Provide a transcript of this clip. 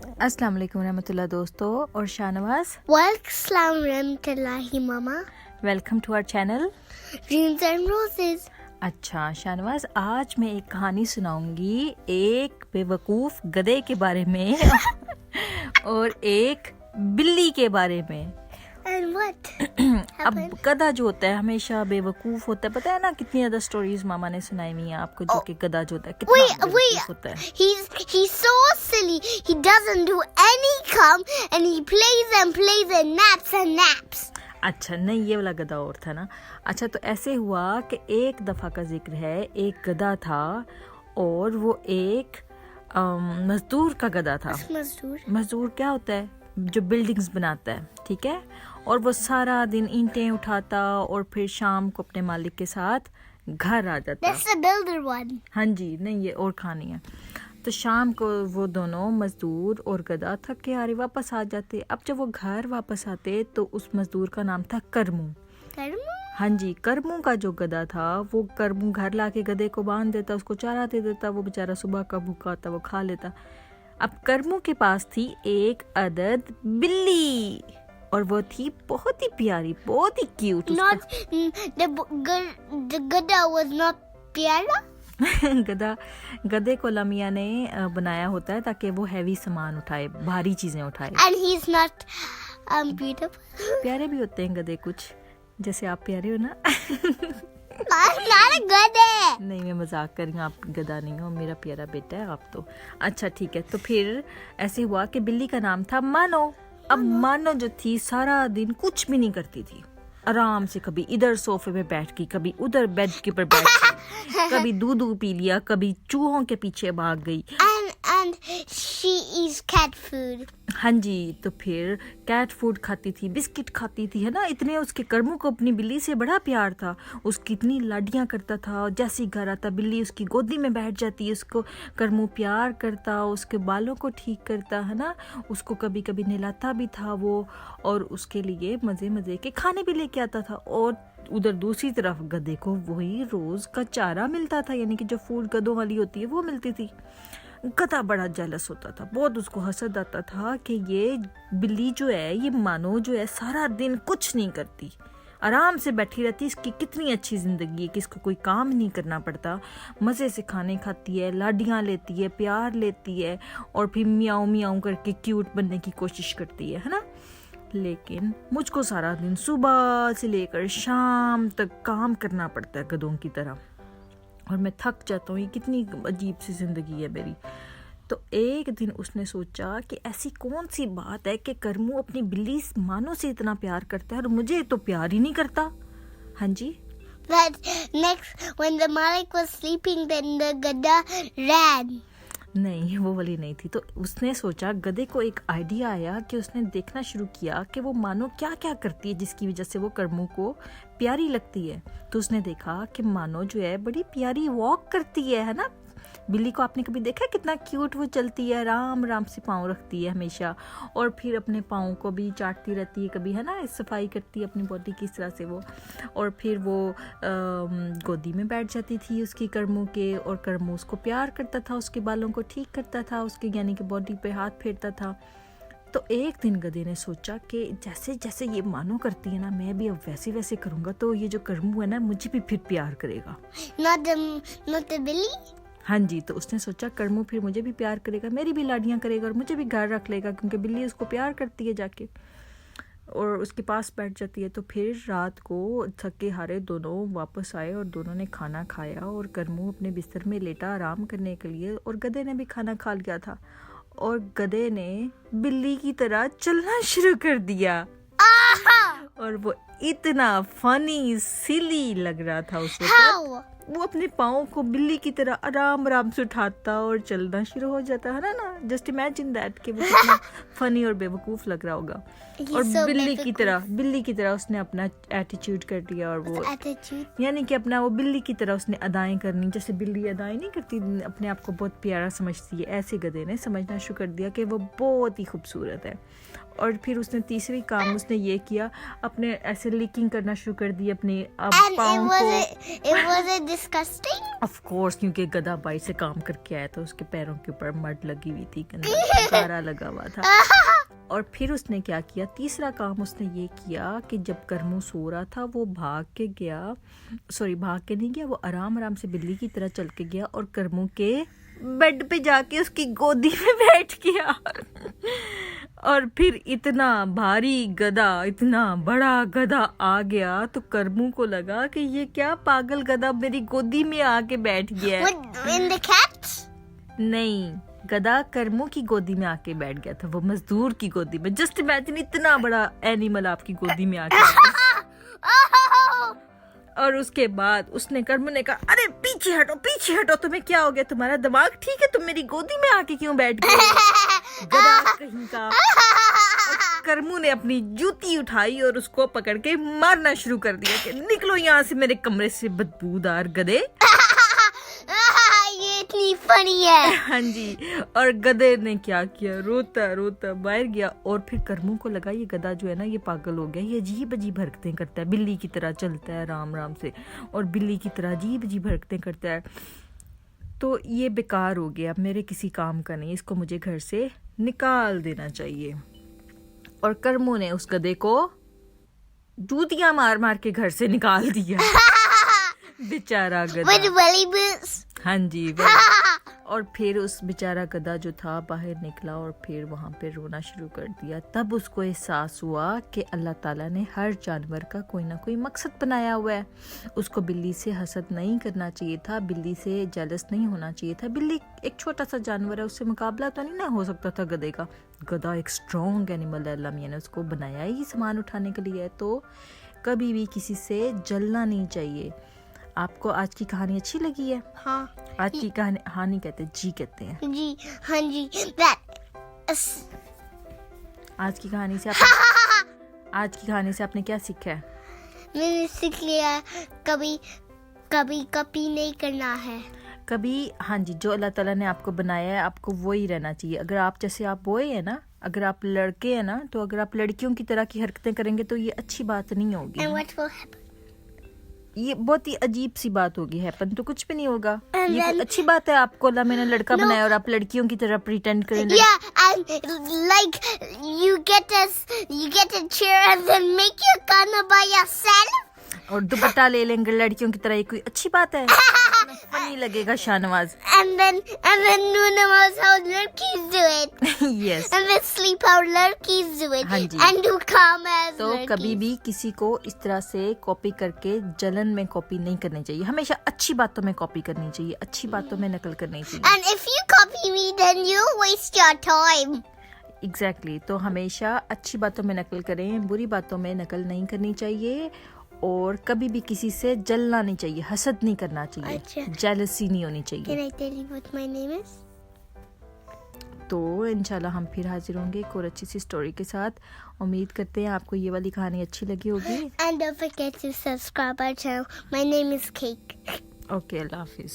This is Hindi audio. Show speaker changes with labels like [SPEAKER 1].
[SPEAKER 1] अस्सलाम वालेकुम रहमतुल्लाह दोस्तों और शाहनवाज।
[SPEAKER 2] Welcome रहमतुल्लाहि मामा।
[SPEAKER 1] Welcome to our channel
[SPEAKER 2] Dreams and Roses।
[SPEAKER 1] अच्छा शाहनवाज, आज मैं एक कहानी सुनाऊंगी एक बेवकूफ़ गधे के बारे में और एक बिल्ली के बारे में।
[SPEAKER 2] And what
[SPEAKER 1] अब
[SPEAKER 2] happened?
[SPEAKER 1] गधा जो होता है हमेशा बेवकूफ़ होता है। पता है ना कितनी ज़्यादा स्टोरीज मामा ने सुनाई हुई हैं आपको, जो कि गधा जो होता है कितना बेवकूफ़ होता है।
[SPEAKER 2] He's so silly. He doesn't do any come and he plays and naps.
[SPEAKER 1] अच्छा नहीं, ये वाला गधा और था ना। अच्छा तो ऐसे हुआ कि एक दफ़ा का जिक्र है, एक गधा था और वो एक मजदूर का गधा था। मजदूर क्या होता है? जो बिल्डिंग्स बनाता है, ठीक है। और वो सारा दिन ईंटें उठाता और फिर शाम को अपने मालिक के साथ घर आ जाता।
[SPEAKER 2] That's the builder one.
[SPEAKER 1] हाँ जी, नहीं ये और कहानी है। तो शाम को वो दोनों मजदूर और गधा थक के हारे वापस आ जाते। अब जब वो घर वापस आते तो उस मजदूर का नाम था करमू। हाँ जी, करमू का जो गधा था वो करमू घर लाके गधे को बांध देता, उसको चारा दे देता। वो बेचारा सुबह का भूखा होता, वो खा लेता। अब करमू के पास थी एक अदद बिल्ली और वो थी बहुत ही प्यारी, बहुत ही cute.
[SPEAKER 2] The Gada was not प्यारा।
[SPEAKER 1] गधे को लमिया ने बनाया होता है ताकि वो हैवी सामान उठाए, भारी चीजें उठाए।
[SPEAKER 2] And he's not beautiful.
[SPEAKER 1] प्यारे भी होते हैं गधे कुछ, जैसे आप प्यारे हो ना।
[SPEAKER 2] not a गधे।
[SPEAKER 1] नहीं मैं मजाक कर रही हूँ, आप गधा नहीं हो, मेरा प्यारा बेटा है आप तो। अच्छा ठीक है, तो फिर ऐसे हुआ कि बिल्ली का नाम था मानो। अब मानो जो थी सारा दिन कुछ भी नहीं करती थी, आराम से कभी इधर सोफे पे बैठ गई, कभी उधर बेड के ऊपर बैठ गई, कभी दूध पी लिया, कभी चूहों के पीछे भाग गई।
[SPEAKER 2] And she eats cat food.
[SPEAKER 1] हाँ जी, तो फिर कैट फूड खाती थी, बिस्किट खाती थी, है ना। इतने उसके करमू को अपनी बिल्ली से बड़ा प्यार था, उसकी इतनी लाडियां करता था। जैसे ही घर आता बिल्ली उसकी गोदी में बैठ जाती, उसको करमू प्यार करता, उसके बालों को ठीक करता, है ना। उसको कभी कभी नहलाता भी था वो, और उसके लिए मजे मजे के खाने भी लेके आता था। और उधर दूसरी तरफ गधे को वही रोज का चारा मिलता था, यानी कि जो फूड गधों वाली होती है वो मिलती थी। गधा बड़ा जेलस होता था, बहुत उसको हसद आता था कि ये बिल्ली जो है, ये मानो जो है सारा दिन कुछ नहीं करती, आराम से बैठी रहती। इसकी कितनी अच्छी जिंदगी है कि इसको कोई काम नहीं करना पड़ता, मज़े से खाने खाती है, लाडियाँ लेती है, प्यार लेती है, और फिर मियाऊं मियाऊं करके क्यूट बनने की कोशिश करती है ना। लेकिन मुझको सारा दिन सुबह से लेकर शाम तक काम करना पड़ता है गधों की तरह, और मैं थक जाता हूँ। ये कितनी अजीब सी ज़िंदगी है मेरी। तो एक दिन उसने सोचा कि ऐसी कौन सी बात है कि करमू अपनी बिल्ली मानो से इतना प्यार करता है और मुझे तो प्यार ही नहीं करता। हाँ जी।
[SPEAKER 2] That next, when the Malik was sleeping, then the Gada ran.
[SPEAKER 1] नहीं वो वाली नहीं थी। तो उसने सोचा, गधे को एक आइडिया आया कि उसने देखना शुरू किया कि वो मानो क्या क्या करती है जिसकी वजह से वो करमू को प्यारी लगती है। तो उसने देखा कि मानो जो है बड़ी प्यारी वॉक करती है ना। बिल्ली को आपने कभी देखा कितना क्यूट वो चलती है, आराम आराम से पाँव रखती है हमेशा, और फिर अपने पाँव को भी चाटती रहती है कभी, है ना, सफाई करती है अपनी बॉडी की इस तरह से वो। और फिर वो गोदी में बैठ जाती थी उसकी करमू के, और करमू उसको प्यार करता था, उसके बालों को ठीक करता था, उसके यानी कि बॉडी पे हाथ फेरता था। तो एक दिन गधे ने सोचा कि जैसे जैसे ये मानो करती है ना, मैं भी अब वैसे वैसे करूँगा तो ये जो करमू है ना मुझे भी फिर प्यार करेगा।
[SPEAKER 2] Not the Billy?
[SPEAKER 1] हाँ जी, तो उसने सोचा करमू फिर मुझे भी प्यार करेगा, मेरी भी लाडियाँ करेगा और मुझे भी घर रख लेगा, क्योंकि बिल्ली उसको प्यार करती है जाके, और उसके पास बैठ जाती है। तो फिर रात को थके हारे दोनों वापस आए और दोनों ने खाना खाया, और करमू अपने बिस्तर में लेटा आराम करने के लिए, और गधे ने भी खाना खा लिया था, और गधे ने बिल्ली की तरह चलना शुरू कर दिया। और वो इतना फनी सिली लग रहा था उस वक्त। वो अपने पाँव को बिल्ली की तरह आराम आराम से उठाता और चलना शुरू हो जाता है ना। जस्ट इमेजिन दैट कि वो कितना फनी और बेवकूफ लग रहा होगा। और बिल्ली की तरह उसने अपना एटीट्यूड कर दिया, और वो यानी कि अपना वो बिल्ली की तरह उसने अदाएं करनी, जैसे बिल्ली अदाएं नहीं करती, अपने आप को बहुत प्यारा समझती है, ऐसे गधे ने समझना शुरू कर दिया कि वो बहुत ही खूबसूरत है। और फिर उसने तीसरी काम उसने ये किया, अपने ऐसे लीकिंग करना शुरू कर दी अपने पाँव को। ऑफ कोर्स, क्योंकि गधा बाई से काम करके आया तो उसके पैरों के ऊपर मड लगी हुई थी के अंदर, तारा लगा हुआ था। और फिर उसने क्या किया, तीसरा काम उसने ये किया कि जब करमू सो रहा था वो भाग के नहीं गया, वो आराम आराम से बिल्ली की तरह चल के गया और करमू के बेड पे जाके उसकी गोदी में बैठ गया। और फिर इतना भारी गधा, इतना बड़ा गधा आ गया तो करमू को लगा कि ये क्या पागल गधा मेरी गोदी में आके बैठ गया है।
[SPEAKER 2] In the cat?
[SPEAKER 1] नहीं, गधा करमू की गोदी में आके बैठ गया था, वो मजदूर की गोदी में। जस्ट इमेजिन इतना बड़ा एनिमल आपकी गोदी में आके और उसके बाद उसने करमू ने कहा, अरे पीछे हटो, तुम्हें क्या हो गया, तुम्हारा दिमाग ठीक है, तुम मेरी गोदी में आके क्यों बैठ गए? गधा कहीं का। करमू ने अपनी जूती उठाई और उसको पकड़ के मारना शुरू कर दिया कि निकलो यहाँ से मेरे कमरे से बदबूदार गधे।
[SPEAKER 2] ये इतनी फनी है।
[SPEAKER 1] हाँ जी, और गधे ने क्या किया, रोता रोता बाहर गया। और फिर करमू को लगा ये गधा जो है ना ये पागल हो गया, ये अजीब अजीब हरकतें करता है, बिल्ली की तरह चलता है राम राम से और बिल्ली की तरह अजीब अजीब हरकतें करता है, तो ये बेकार हो गया, मेरे किसी काम का नहीं, इसको मुझे घर से निकाल देना चाहिए। और करमू ने उस गधे को जूतियां मार मार के घर से निकाल दिया। बेचारा गधा।
[SPEAKER 2] With welly boots?
[SPEAKER 1] हाँ जी, और फिर उस बेचारा गधा जो था बाहर निकला और फिर वहाँ पे रोना शुरू कर दिया। तब उसको एहसास हुआ कि अल्लाह ताला ने हर जानवर का कोई ना कोई मकसद बनाया हुआ है। उसको बिल्ली से हसद नहीं करना चाहिए था, बिल्ली से जेलस नहीं होना चाहिए था। बिल्ली एक छोटा सा जानवर है, उससे मुकाबला तो नहीं ना हो सकता था गधे का। गधा एक स्ट्रॉन्ग एनिमल है, अल्लाह मियां ने उसको बनाया ही सामान उठाने के लिए। तो कभी भी किसी से जलना नहीं चाहिए। आपको आज की कहानी अच्छी लगी है?
[SPEAKER 2] हाँ।
[SPEAKER 1] आज की कहानी हाँ नहीं कहते, जी कहते हैं।
[SPEAKER 2] जी, हाँ जी। That
[SPEAKER 1] आज की कहानी से आपने क्या सीखा है?
[SPEAKER 2] मैंने सीख लिया कभी कॉपी नहीं करना है।
[SPEAKER 1] कभी, हाँ जी, जो अल्लाह ताला ने आपको बनाया है आपको वही रहना चाहिए। अगर आप जैसे आप बॉय है ना, अगर आप लड़के हैं ना, तो अगर आप लड़कियों की तरह की हरकतें करेंगे तो ये अच्छी बात नहीं होगी।
[SPEAKER 2] And what will happen?
[SPEAKER 1] ये बहुत ही अजीब सी बात होगी, हैपन तो कुछ भी नहीं होगा।
[SPEAKER 2] And
[SPEAKER 1] ये
[SPEAKER 2] then-
[SPEAKER 1] अच्छी बात है, आपको अल्लाह मैंने लड़का बनाया और आप लड़कियों की तरह प्रिटेंड करें।
[SPEAKER 2] Yeah, and like you get a chair and then make your corner by yourself.
[SPEAKER 1] और दुपट्टा ले लेंगे लड़कियों की तरह, ये कोई अच्छी बात है? फनी लगेगा Shahnawaz.
[SPEAKER 2] And then Nuna knows how lurkies do it.
[SPEAKER 1] Yes.
[SPEAKER 2] And then sleep how lurkies do it.
[SPEAKER 1] हाँ जी।
[SPEAKER 2] And do calm as
[SPEAKER 1] तो
[SPEAKER 2] lurkies.
[SPEAKER 1] कभी भी किसी को इस तरह से कॉपी करके जलन में कॉपी नहीं करनी चाहिए। हमेशा अच्छी बातों में कॉपी करनी चाहिए, अच्छी बातों में नकल करनी चाहिए।
[SPEAKER 2] And if you copy me, then you waste your time.
[SPEAKER 1] Exactly तो हमेशा अच्छी बातों में नकल करें, बुरी बातों में नकल नहीं करनी चाहिए। और कभी भी किसी से जलना नहीं चाहिए, हसद नहीं करना चाहिए,
[SPEAKER 2] अच्छा।
[SPEAKER 1] जेलसी नहीं होनी
[SPEAKER 2] Can
[SPEAKER 1] चाहिए।
[SPEAKER 2] I tell you what my name is?
[SPEAKER 1] तो इंशाल्लाह हम फिर हाजिर होंगे एक और अच्छी सी स्टोरी के साथ। उम्मीद करते हैं आपको ये वाली कहानी अच्छी लगी होगी।
[SPEAKER 2] And don't forget to subscribe our channel. My name is Cake.
[SPEAKER 1] Okay, Allah हाफिज़।